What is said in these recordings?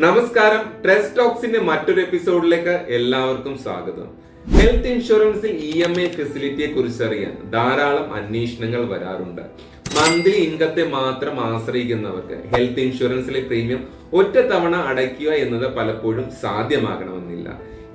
നമസ്കാരം, ട്രസ്റ്റ് ടോക്സിന്റെ മറ്റൊരു എപ്പിസോഡിലേക്ക് എല്ലാവർക്കും സ്വാഗതം. ഹെൽത്ത് ഇൻഷുറൻസിൽ EMI ഫെസിലിറ്റിയെ കുറിച്ച് അറിയാൻ ധാരാളം അന്വേഷണങ്ങൾ വരാറുണ്ട്. മന്ത്ലി ഇൻകത്തെ മാത്രം ആശ്രയിക്കുന്നവർക്ക് ഹെൽത്ത് ഇൻഷുറൻസിലെ പ്രീമിയം ഒറ്റ തവണ അടയ്ക്കുക എന്നത് പലപ്പോഴും സാധ്യമാകണമെന്നില്ല.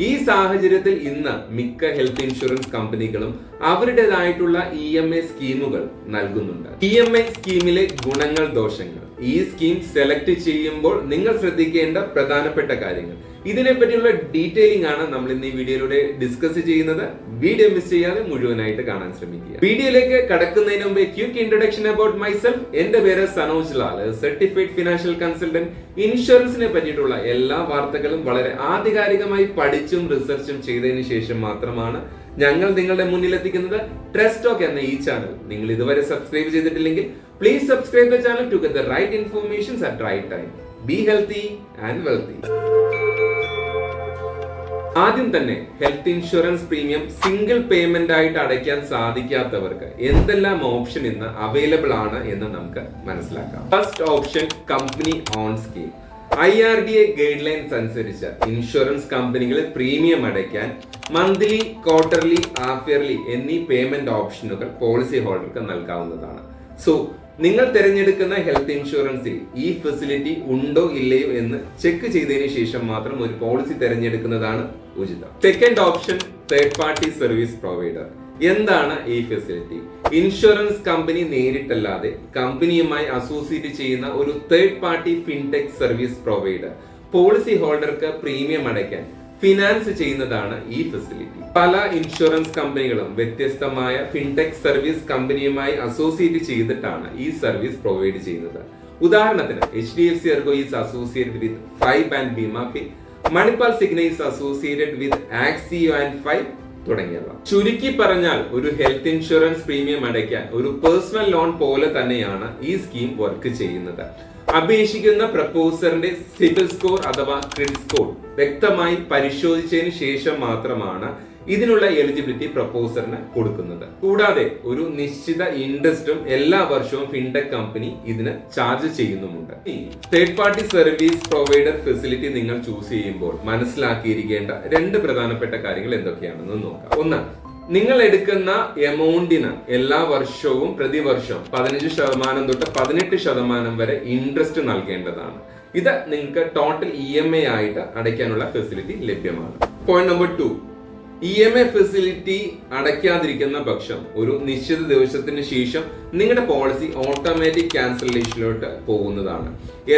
ഈ സാഹചര്യത്തിൽ ഇന്ന് മിക്ക ഹെൽത്ത് ഇൻഷുറൻസ് കമ്പനികളും അവരുടേതായിട്ടുള്ള EMI സ്കീമുകൾ നൽകുന്നുണ്ട്. EMI സ്കീമിലെ ഗുണങ്ങൾ, ദോഷങ്ങൾ, ഈ സ്കീം സെലക്ട് ചെയ്യുമ്പോൾ നിങ്ങൾ ശ്രദ്ധിക്കേണ്ട പ്രധാനപ്പെട്ട കാര്യങ്ങൾ, ഇതിനെപ്പറ്റിയുള്ള ഡീറ്റെയിലിംഗ് ആണ് നമ്മൾ ഇന്ന് ഈ വീഡിയോയിലൂടെ ഡിസ്കസ് ചെയ്യുന്നത്. വീഡിയോ മിസ് ചെയ്യാതെ മുഴുവനായിട്ട് കാണാൻ ശ്രമിക്കുക. വീഡിയോയിലേക്ക് കടക്കുന്നതിന് മുമ്പ് ക്വിക്ക് ഇൻട്രൊഡക്ഷൻ അബൌട്ട് മൈസെൽഫ്. എന്റെ പേര് Sanoj Lal, certified financial consultant. ഇൻഷുറൻസിനെ പറ്റിയിട്ടുള്ള എല്ലാ വാർത്തകളും വളരെ ആധികാരികമായി പഠിച്ചും റിസർച്ചും ചെയ്തതിനു ശേഷം മാത്രമാണ് ഞങ്ങൾ നിങ്ങളുടെ മുന്നിൽ എത്തിക്കുന്നത്. ട്രസ്റ്റ് ടോക്ക് എന്ന ഈ ചാനൽ നിങ്ങൾ ഇതുവരെ സബ്സ്ക്രൈബ് ചെയ്തിട്ടില്ലെങ്കിൽ please subscribe the channel to get the right informations at right time. Be healthy and wealthy. ആദ്യം തന്നെ health insurance premium single payment ആയിട്ട് അടയ്ക്കാൻ സാധിക്കാത്തവർക്ക് എന്തെല്ലാം ഓപ്ഷൻ ഇന്ന് അവൈലബിൾ ആണ് എന്ന് നമുക്ക് മനസ്സിലാക്കാം. First option, company on scheme. IRDA guide lines അനുസരിച്ച് ഇൻഷുറൻസ് കമ്പനികളിൽ പ്രീമിയം അടയ്ക്കാൻ മന്ത്ലി, ക്വാർട്ടർലി, ഹാഫ് ഇയർലി എന്നീ പേയ്മെന്റ് ഓപ്ഷനുകൾ പോളിസി ഹോൾഡർക്ക് നൽകാവുന്നതാണ്. സോ നിങ്ങൾ തിരഞ്ഞെടുക്കുന്ന ഹെൽത്ത് ഇൻഷുറൻസിൽ ഈ ഫെസിലിറ്റി ഉണ്ടോ ഇല്ലയോ എന്ന് ചെക്ക് ചെയ്തതിനു ശേഷം മാത്രം ഒരു പോളിസി തിരഞ്ഞെടുക്കുന്നതാണ് ഉചിതം. Second option, third party service provider. എന്താണ് ഈ ഫെസിലിറ്റി? ഇൻഷുറൻസ് കമ്പനി നേരിട്ടല്ലാതെ കമ്പനിയുമായി അസോസിയേറ്റ് ചെയ്യുന്ന ഒരു third party fintech service provider policy ഹോൾഡർക്ക് പ്രീമിയം അടയ്ക്കാൻ ഫിനാൻസ് ചെയ്യുന്നതാണ് ഈ ഫെസിലിറ്റി. പല ഇൻഷുറൻസ് കമ്പനികളും വ്യത്യസ്തമായ ഫിൻടെക് സർവീസ് കമ്പനിയുമായി അസോസിയേറ്റ് ചെയ്തിട്ടാണ് ഈ സർവീസ് പ്രൊവൈഡ് ചെയ്യുന്നത്. ഉദാഹരണത്തിന് HDFC Ergo is associated with 5 and Bima Pay, Manipal Cigna is associated with Axio and 5 തുടങ്ങിയവ. ചുരുക്കി പറഞ്ഞാൽ ഒരു ഹെൽത്ത് ഇൻഷുറൻസ് പ്രീമിയം അടയ്ക്കാൻ ഒരു പേഴ്സണൽ ലോൺ പോലെ തന്നെയാണ് ഈ സ്കീം വർക്ക് ചെയ്യുന്നത്. അപേക്ഷിക്കുന്ന പ്രപ്പോസറിന്റെ സിബിൽ സ്കോർ അഥവാ ക്രെഡിറ്റ് സ്കോർ വ്യക്തമായി പരിശോധിച്ചതിന് ശേഷം മാത്രമാണ് ഇതിനുള്ള എലിജിബിലിറ്റി പ്രപ്പോസറിന് കൊടുക്കുന്നത്. കൂടാതെ ഒരു നിശ്ചിത ഇൻട്രസ്റ്റും എല്ലാ വർഷവും ഫിൻടെക് കമ്പനി ഇതിന് ചാർജ് ചെയ്യുന്നുമുണ്ട്. Third party service provider facility നിങ്ങൾ ചൂസ് ചെയ്യുമ്പോൾ മനസ്സിലാക്കിയിരിക്കേണ്ട രണ്ട് പ്രധാനപ്പെട്ട കാര്യങ്ങൾ എന്തൊക്കെയാണെന്ന് നോക്കാം. ഒന്ന്, നിങ്ങൾ എടുക്കുന്ന എമൗണ്ടിന് എല്ലാ വർഷവും പ്രതിവർഷം 15% തൊട്ട് 18% വരെ ഇൻട്രസ്റ്റ് നൽകേണ്ടതാണ്. ഇത് നിങ്ങൾക്ക് ടോട്ടൽ EMI ആയിട്ട് അടയ്ക്കാനുള്ള ഫെസിലിറ്റി ലഭ്യമാണ്. പോയിന്റ് നമ്പർ 2, EMI ഫെസിലിറ്റി അടയ്ക്കാതിരിക്കുന്ന പക്ഷം ഒരു നിശ്ചിത ദിവസത്തിന് ശേഷം നിങ്ങളുടെ പോളിസി ഓട്ടോമാറ്റിക് ക്യാൻസലേഷനിലോട്ട് പോകുന്നതാണ്.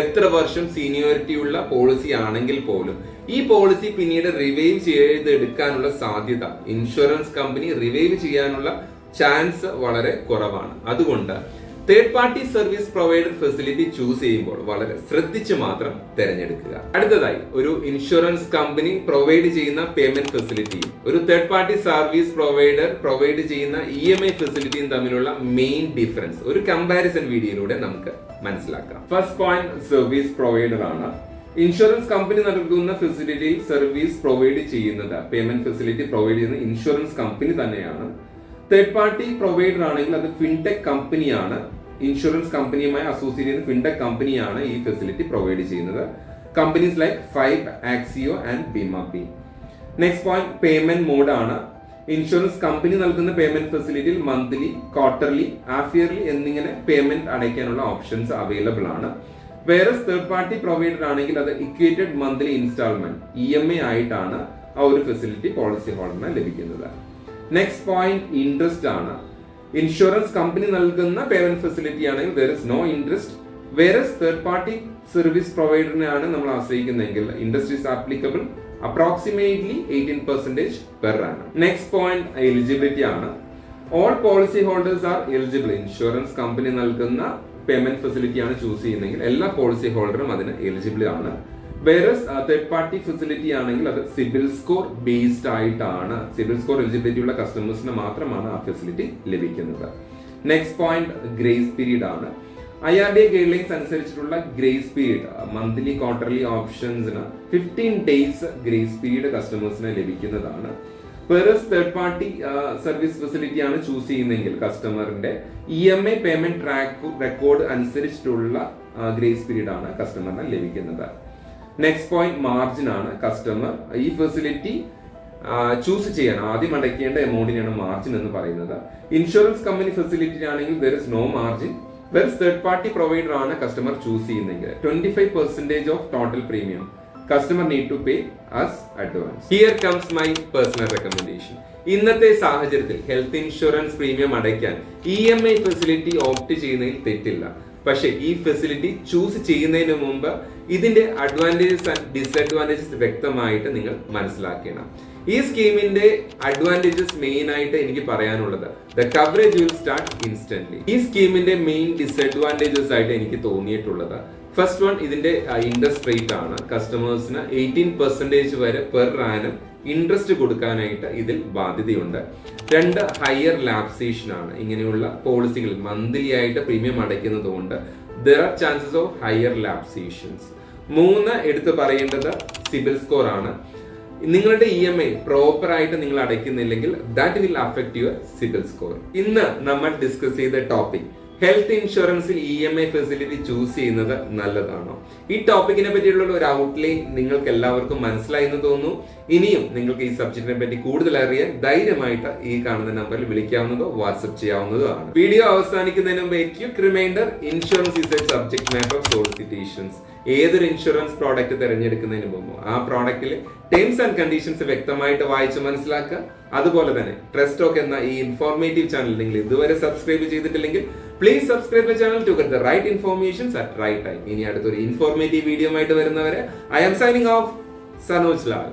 എത്ര വർഷം സീനിയോറിറ്റി ഉള്ള പോളിസി ആണെങ്കിൽ പോലും ഈ പോളിസി പിന്നീട് റിവൈവ് ചെയ്തെടുക്കാനുള്ള സാധ്യത, ഇൻഷുറൻസ് കമ്പനി റിവൈവ് ചെയ്യാനുള്ള ചാൻസ് വളരെ കുറവാണ്. അതുകൊണ്ട് third party service provider facility choose ചെയ്യുമ്പോൾ വളരെ ശ്രദ്ധിച്ച് മാത്രം തിരഞ്ഞെടുക്കുക. അടുത്തതായി, ഒരു ഇൻഷുറൻസ് കമ്പനി പ്രൊവൈഡ് ചെയ്യുന്ന പേയ്മെന്റ് ഫെസിലിറ്റിയും ഒരു third party service provider provide ചെയ്യുന്ന EMI ഫെസിലിറ്റിയും തമ്മിലുള്ള മെയിൻ ഡിഫറൻസ് ഒരു കമ്പാരിസൺ വീഡിയോയിലൂടെ നമുക്ക് മനസ്സിലാക്കാം. ഫസ്റ്റ് പോയിന്റ്, സർവീസ് പ്രൊവൈഡർ ആണ്. ഇൻഷുറൻസ് കമ്പനി നൽകുന്ന ഫെസിലിറ്റിയിൽ സർവീസ് പ്രൊവൈഡ് ചെയ്യുന്നത്, പേയ്മെന്റ് ഫെസിലിറ്റി പ്രൊവൈഡ് ചെയ്യുന്ന ഇൻഷുറൻസ് കമ്പനി തന്നെയാണ്. തേർഡ് പാർട്ടി പ്രൊവൈഡർ ആണെങ്കിൽ അത് ഫിൻടെക് കമ്പനിയാണ്. ഇൻഷുറൻസ് കമ്പനിയുമായി അസോസിയേറ്റ് ചെയ്യുന്ന ഫിൻടെക് കമ്പനിയാണ് ഈ ഫെസിലിറ്റി പ്രൊവൈഡ് ചെയ്യുന്നത്. Companies like 5, Axio and Bima Pay. Next point, payment mode ആണ്. ഇൻഷുറൻസ് കമ്പനി നൽകുന്ന പേയ്മെന്റ് ഫെസിലിറ്റിയിൽ മന്ത്ലി, ക്വാർട്ടർലി, ഹാഫ് ഇയർലി എന്നിങ്ങനെ പേയ്മെന്റ് അടയ്ക്കാനുള്ള ഓപ്ഷൻസ് അവൈലബിൾ ആണ്. വേറെ തേർഡ് പാർട്ടി പ്രൊവൈഡർ ആണെങ്കിൽ അത് ഇക്വേറ്റഡ് മന്ത്ലി ഇൻസ്റ്റാൾമെന്റ് EMI ആയിട്ടാണ് ആ ഒരു ഫെസിലിറ്റി പോളിസി ഹോൾഡറിന് ലഭിക്കുന്നത്. നെക്സ്റ്റ് പോയിന്റ്, ഇൻട്രസ്റ്റ് ആണ്. ഇൻഷുറൻസ് കമ്പനി നൽകുന്ന പേയ്മെന്റ് ഫെസിലിറ്റി ആണെങ്കിൽ there is no interest. വേറെ തേർഡ് പാർട്ടി സർവീസ് പ്രൊവൈഡറിനെയാണ് നമ്മൾ ആശ്രയിക്കുന്നതെങ്കിൽ interest is applicable approximately 18% per annum. Next point, eligibility ആണ്. All policy holders are eligible. Insurance company നൽകുന്ന പേയ്മെന്റ് ഫെസിലിറ്റി ആണ് ചൂസ് ചെയ്യുന്നതെങ്കിൽ എല്ലാ പോളിസി ഹോൾഡറും അതിന് എലിജിബിൾ ആണ്. വേറെ തേർഡ് പാർട്ടി ഫെസിലിറ്റി ആണെങ്കിൽ അത് സിബിൽ സ്കോർ ബേസ്ഡ് ആയിട്ടാണ്. സിബിൽ സ്കോർ എലിജിബിലിറ്റി ഉള്ള കസ്റ്റമേഴ്സിന് മാത്രമാണ് ആ ഫെസിലിറ്റി ലഭിക്കുന്നത്. നെക്സ്റ്റ് പോയിന്റ്, ഗ്രേസ് പീരീഡ് ആണ്. IRDA ഗൈഡ് ലൈൻസ് അനുസരിച്ചിട്ടുള്ള ഗ്രേസ് പീരീഡ് മന്ത്ലി, ക്വാർട്ടർലി ഓപ്ഷൻസിന് 15 ഡേയ്സ് ഗ്രേസ് പീരീഡ് കസ്റ്റമേഴ്സിന് ലഭിക്കുന്നതാണ്. വേറെ തേർഡ് പാർട്ടി സർവീസ് ഫെസിലിറ്റി ആണ് ചൂസ് ചെയ്യുന്നതെങ്കിൽ കസ്റ്റമറിന്റെ EMI പേയ്മെന്റ് ട്രാക്ക് റെക്കോർഡ് അനുസരിച്ചിട്ടുള്ള ഗ്രേസ് പീരീഡ് ആണ് കസ്റ്റമറിന് ലഭിക്കുന്നത്. നെക്സ്റ്റ് പോയിന്റ് മാർജിൻ ആണ്. കസ്റ്റമർ ഈ ഫെസിലിറ്റി ചൂസ് ചെയ്യാൻ ആദ്യം അടയ്ക്കേണ്ട എമൗണ്ടിനാണ് മാർജിൻ എന്ന് പറയുന്നത്. ഇൻഷുറൻസ് കമ്പനി ഫെസിലിറ്റി ആണെങ്കിൽ there is no margin. Third party provider ആണ് കസ്റ്റമർ ചൂസ് ചെയ്യുന്നെങ്കിൽ 25% of total premium customer need to pay as advance. Here comes my personal recommendation. ഇന്നത്തെ സാഹചര്യത്തിൽ ഹെൽത്ത് ഇൻഷുറൻസ് പ്രീമിയം അടയ്ക്കാൻ EMI ഫെസിലിറ്റി ഓപ്റ്റ് ചെയ്യുന്നതിൽ തെറ്റില്ല. പക്ഷേ ഈ ഫെസിലിറ്റി ചൂസ് ചെയ്യുന്നതിന് മുമ്പ് ഇതിന്റെ അഡ്വാൻറ്റേജസ് ആൻഡ് ഡിസ്അഡ്വാൻറ്റേജസ് വ്യക്തമായിട്ട് നിങ്ങൾ മനസ്സിലാക്കണം. ഈ സ്കീമിന്റെ അഡ്വാൻറ്റേജസ് മെയിൻ ആയിട്ട് എനിക്ക് പറയാനുള്ളത് the coverage will start instantly. ഈ സ്കീമിന്റെ മെയിൻ ഡിസ്അഡ്വാൻറ്റേജസ് ആയിട്ട് എനിക്ക് തോന്നിയിട്ടുള്ളത് ഫസ്റ്റ് വൺ, ഇതിന്റെ ഇൻട്രസ്റ്റ് റേറ്റ് ആണ്. കസ്റ്റമേഴ്സിന് 18% വരെ പെർ ആനം ഇൻട്രസ്റ്റ് കൊടുക്കാനായിട്ട് ഇതിൽ ബാധ്യതയുണ്ട്. 2, ഹയർ ലാപ്സേഷൻ ആണ്. ഇങ്ങനെയുള്ള പോളിസികൾ മന്ത്ലി ആയിട്ട് പ്രീമിയം അടയ്ക്കുന്നത് കൊണ്ട് there are chances of higher lapsations. 3, എടുത്തു പറയേണ്ടത് സിബിൽ സ്കോർ ആണ്. നിങ്ങളുടെ EMI പ്രോപ്പർ ആയിട്ട് നിങ്ങൾ അടയ്ക്കുന്നില്ലെങ്കിൽ that will affect your CIBIL score. ഇന്ന് നമ്മൾ ഡിസ്കസ് ചെയ്ത ടോപ്പിക് ഹെൽത്ത് ഇൻഷുറൻസിൽ EMI ഫെസിലിറ്റി ചൂസ് ചെയ്യുന്നത് നല്ലതാണോ? ഈ ടോപ്പിക്കിനെ പറ്റിയുള്ള ഒരു ഔട്ട്ലൈൻ നിങ്ങൾക്ക് എല്ലാവർക്കും മനസ്സിലായി എന്ന് തോന്നുന്നു. ഇനിയും നിങ്ങൾക്ക് ഈ സബ്ജക്റ്റിനെ പറ്റി കൂടുതൽ അറിയാൻ ധൈര്യമായിട്ട് ഈ കാണുന്ന നമ്പറിൽ വിളിക്കാവുന്നതോ വാട്സ്ആപ്പ് ചെയ്യാവുന്നതോ ആണ്. വീഡിയോ അവസാനിക്കുന്നതിന് മുമ്പ് a quick reminder, insurance is a subject matter of solicitations. ഏതൊരു ഇൻഷുറൻസ് പ്രോഡക്റ്റ് തിരഞ്ഞെടുക്കുന്നതിന് മുമ്പ് ആ പ്രോഡക്റ്റിലെ ടേംസ് ആൻഡ് കണ്ടീഷൻസ് വ്യക്തമായിട്ട് വായിച്ച് മനസ്സിലാക്കുക. അതുപോലെ തന്നെ ട്രസ്റ്റ് ടോക്ക് എന്ന ഈ ഇൻഫോർമേറ്റീവ് ചാനൽ നിങ്ങൾ ഇതുവരെ സബ്സ്ക്രൈബ് ചെയ്തിട്ടില്ലെങ്കിൽ please subscribe the channel to get the right informations at right time. ഇനി അടുത്തൊരു ഇൻഫോർമേറ്റീവ് വീഡിയോ ആയിട്ട് വരുന്നവരെ I am signing off, Sanoj Lal.